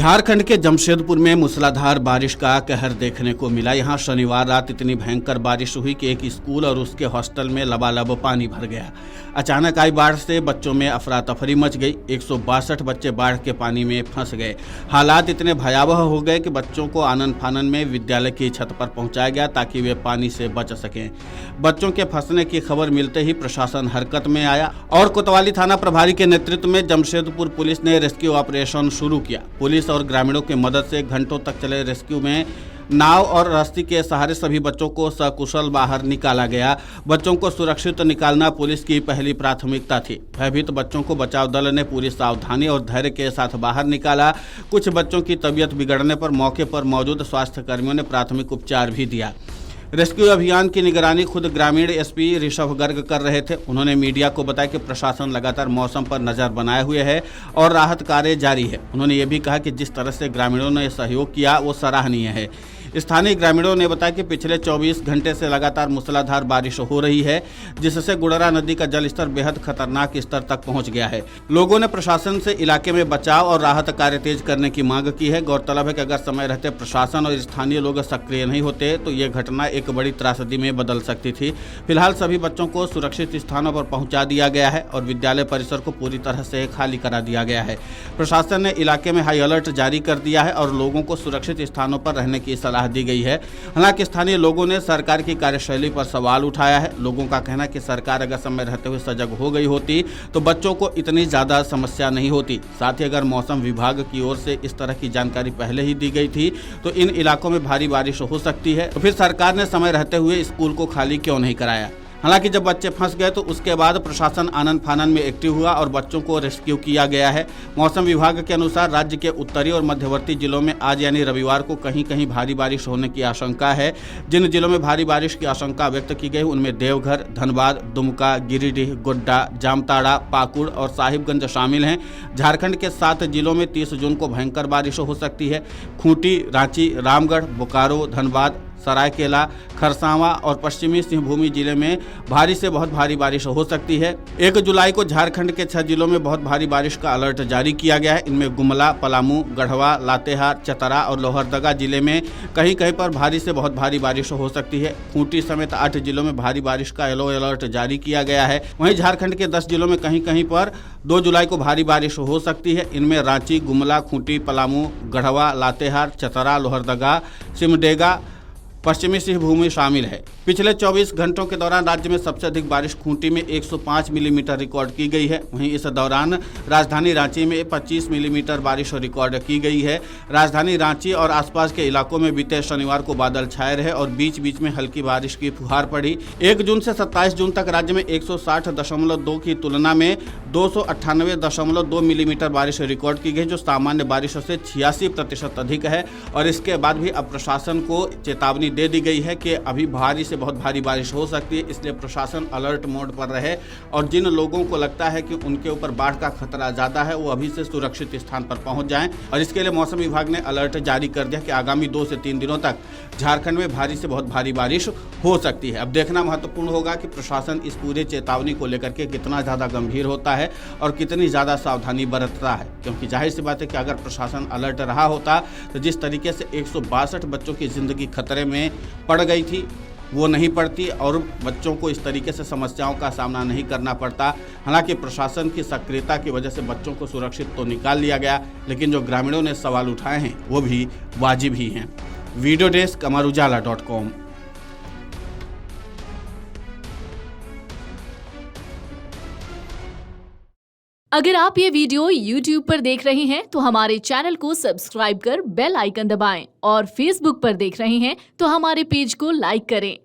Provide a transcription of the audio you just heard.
झारखंड के जमशेदपुर में मूसलाधार बारिश का कहर देखने को मिला। यहां शनिवार रात इतनी भयंकर बारिश हुई कि एक स्कूल और उसके हॉस्टल में लबालब पानी भर गया। अचानक आई बाढ़ से बच्चों में अफरा तफरी मच गई। 162 बच्चे बाढ़ के पानी में फंस गए। हालात इतने भयावह हो गए कि बच्चों को आनन फानन में विद्यालय की छत पर पहुंचाया गया ताकि वे पानी से बच सकें। बच्चों के फंसने की खबर मिलते ही प्रशासन हरकत में आया और कोतवाली थाना प्रभारी के नेतृत्व में जमशेदपुर पुलिस ने रेस्क्यू ऑपरेशन शुरू किया। पुलिस और ग्रामीणों की मदद से घंटों तक चले रेस्क्यू में नाव और रस्सी के सहारे सभी बच्चों को सकुशल बाहर निकाला गया। बच्चों को सुरक्षित निकालना पुलिस की पहली प्राथमिकता थी। भयभीत बच्चों को बचाव दल ने पूरी सावधानी और धैर्य के साथ बाहर निकाला। कुछ बच्चों की तबीयत बिगड़ने पर मौके पर मौजूद स्वास्थ्य कर्मियों ने प्राथमिक उपचार भी दिया। रेस्क्यू अभियान की निगरानी खुद ग्रामीण एसपी ऋषभ गर्ग कर रहे थे। उन्होंने मीडिया को बताया कि प्रशासन लगातार मौसम पर नजर बनाए हुए है और राहत कार्य जारी है। उन्होंने ये भी कहा कि जिस तरह से ग्रामीणों ने सहयोग किया वो सराहनीय है। स्थानीय ग्रामीणों ने बताया कि पिछले 24 घंटे से लगातार मूसलाधार बारिश हो रही है, जिससे गुड़रा नदी का जलस्तर बेहद खतरनाक स्तर तक पहुंच गया है। लोगों ने प्रशासन से इलाके में बचाव और राहत कार्य तेज करने की मांग की है। गौरतलब है कि अगर समय रहते प्रशासन और स्थानीय लोग सक्रिय नहीं होते तो ये घटना एक बड़ी त्रासदी में बदल सकती थी। फिलहाल सभी बच्चों को सुरक्षित स्थानों पर पहुंचा दिया गया है और विद्यालय परिसर को पूरी तरह से खाली करा दिया गया है। प्रशासन ने इलाके में हाई अलर्ट जारी कर दिया है और लोगों को सुरक्षित स्थानों पर रहने की सलाह दी गई है। हालांकि स्थानीय लोगों ने सरकार की कार्यशैली पर सवाल उठाया है। लोगों का कहना है कि सरकार अगर समय रहते हुए सजग हो गई होती तो बच्चों को इतनी ज्यादा समस्या नहीं होती। साथ ही अगर मौसम विभाग की ओर से इस तरह की जानकारी पहले ही दी गई थी तो इन इलाकों में भारी बारिश हो सकती है। तो फिर सरकार ने समय रहते हुए स्कूल को खाली क्यों नहीं कराया। हालांकि जब बच्चे फंस गए तो उसके बाद प्रशासन आनन फानन में एक्टिव हुआ और बच्चों को रेस्क्यू किया गया है। मौसम विभाग के अनुसार राज्य के उत्तरी और मध्यवर्ती जिलों में आज यानी रविवार को कहीं कहीं भारी बारिश होने की आशंका है। जिन जिलों में भारी बारिश की आशंका व्यक्त की गई उनमें देवघर, धनबाद, दुमका, गिरिडीह, गोड्डा, जामताड़ा, पाकुड़ और साहिबगंज शामिल हैं। झारखंड के 7 जिलों में 30 जून को भयंकर बारिश हो सकती है। खूंटी, रांची, रामगढ़, बोकारो, धनबाद, सरायकेला, खरसावां और पश्चिमी सिंहभूमि जिले में भारी से बहुत भारी बारिश हो सकती है। 1 जुलाई को झारखंड के 6 जिलों में बहुत भारी बारिश का अलर्ट जारी किया गया है। इनमें गुमला, पलामू, गढ़वा, लातेहार, चतरा और लोहरदगा जिले में कहीं कहीं पर भारी से बहुत भारी बारिश हो सकती है। खूंटी समेत 8 जिलों में भारी बारिश का येलो अलर्ट जारी किया गया है। वहीं झारखंड के 10 जिलों में कहीं कहीं पर 2 जुलाई को भारी बारिश हो सकती है। इनमें रांची, गुमला, खूंटी, पलामू, गढ़वा, लातेहार, चतरा, लोहरदगा, सिमडेगा, पश्चिमी सिंहभूमि शामिल है। पिछले 24 घंटों के दौरान राज्य में सबसे अधिक बारिश खूंटी में 105 मिलीमीटर रिकॉर्ड की गई है। वहीं इस दौरान राजधानी रांची में 25 मिलीमीटर बारिश रिकॉर्ड की गई है। राजधानी रांची और आसपास के इलाकों में बीते शनिवार को बादल छाए रहे और बीच बीच में हल्की बारिश की फुहार पड़ी। 1 जून से 27 जून तक राज्य में 160.2 की तुलना में 298.2 मिलीमीटर बारिश रिकॉर्ड की गई, जो सामान्य बारिशों से 86% अधिक है। और इसके बाद भी अब प्रशासन को चेतावनी दे दी गई है कि अभी भारी से बहुत भारी बारिश हो सकती है, इसलिए प्रशासन अलर्ट मोड पर रहे और जिन लोगों को लगता है कि उनके ऊपर बाढ़ का खतरा ज्यादा है वो अभी से सुरक्षित स्थान पर पहुंच जाएं। और इसके लिए मौसम विभाग ने अलर्ट जारी कर दिया कि आगामी 2 से 3 दिनों तक झारखंड में भारी से बहुत भारी बारिश हो सकती है। अब देखना महत्वपूर्ण होगा कि प्रशासन इस पूरे चेतावनी को लेकर के कितना ज्यादा गंभीर होता है और कितनी ज्यादा सावधानी बरतता है, क्योंकि जाहिर सी बात है कि अगर प्रशासन अलर्ट रहा होता तो जिस तरीके से 162 बच्चों की जिंदगी खतरे में पड़ गई थी वो नहीं पड़ती और बच्चों को इस तरीके से समस्याओं का सामना नहीं करना पड़ता। हालांकि प्रशासन की सक्रियता की वजह से बच्चों को सुरक्षित तो निकाल लिया गया, लेकिन जो ग्रामीणों ने सवाल उठाए हैं वो भी वाजिब ही हैं। वीडियो डेस्क अमरउजाला.com। अगर आप ये वीडियो YouTube पर देख रहे हैं तो हमारे चैनल को सब्सक्राइब कर बेल आइकन दबाएं और Facebook पर देख रहे हैं तो हमारे पेज को लाइक करें।